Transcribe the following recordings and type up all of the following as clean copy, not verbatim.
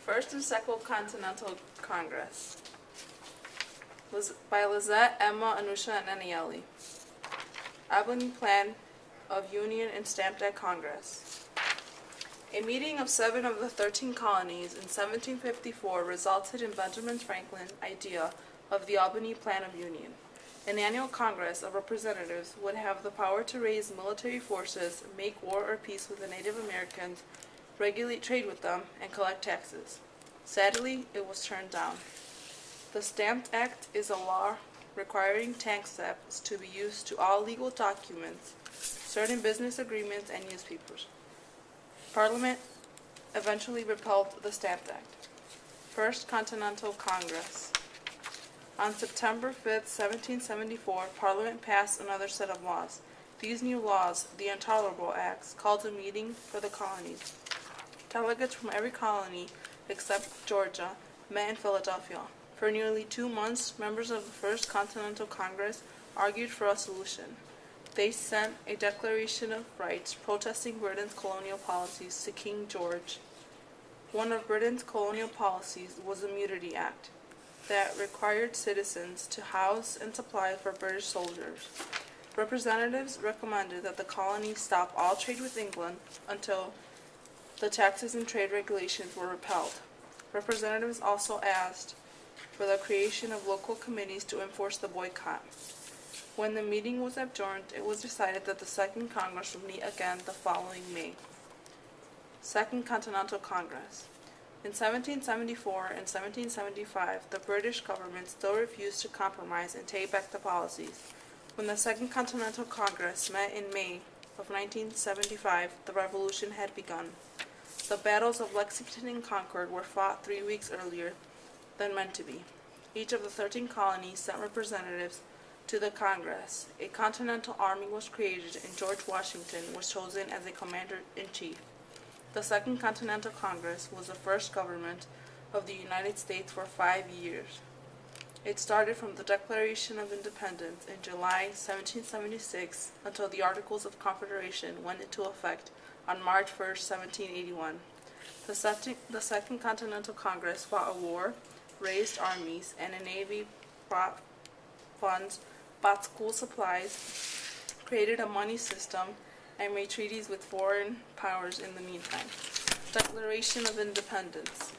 First and Second Continental Congress by Lizette, Emma, Anusha, and Anayeli. Albany Plan of Union and stamped at Congress. A meeting of 7 of the 13 colonies in 1754 resulted in Benjamin Franklin's idea of the Albany Plan of Union. An annual Congress of Representatives would have the power to raise military forces, make war or peace with the Native Americans, regulate trade with them, and collect taxes. Sadly, it was turned down. The Stamped Act is a law requiring tax stamps to be used to all legal documents, certain business agreements, and newspapers. Parliament eventually repealed the Stamped Act. First Continental Congress. On September 5, 1774, Parliament passed another set of laws. These new laws, the Intolerable Acts, called a meeting for the colonies. Delegates from every colony, except Georgia, met in Philadelphia. For nearly 2 months, members of the First Continental Congress argued for a solution. They sent a Declaration of Rights protesting Britain's colonial policies to King George. One of Britain's colonial policies was the Mutiny Act that required citizens to house and supply for British soldiers. Representatives recommended that the colonies stop all trade with England until the taxes and trade regulations were repealed. Representatives also asked for the creation of local committees to enforce the boycott. When the meeting was adjourned, it was decided that the Second Congress would meet again the following May. Second Continental Congress. In 1774 and 1775, the British government still refused to compromise and take back the policies. When the Second Continental Congress met in May of 1975, the revolution had begun. The battles of Lexington and Concord were fought 3 weeks earlier than meant to be. Each of the 13 colonies sent representatives to the Congress. A Continental Army was created, and George Washington was chosen as a commander-in-chief. The Second Continental Congress was the first government of the United States for 5 years. It started from the Declaration of Independence in July 1776 until the Articles of Confederation went into effect on March 1, 1781. The Second Continental Congress fought a war, raised armies and a navy, brought funds, bought school supplies, created a money system, and made treaties with foreign powers in the meantime. Declaration of Independence.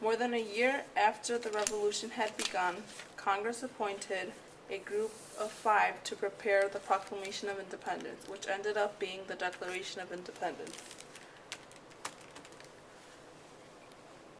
More than a year after the revolution had begun, Congress appointed a group of 5 to prepare the Proclamation of Independence, which ended up being the Declaration of Independence.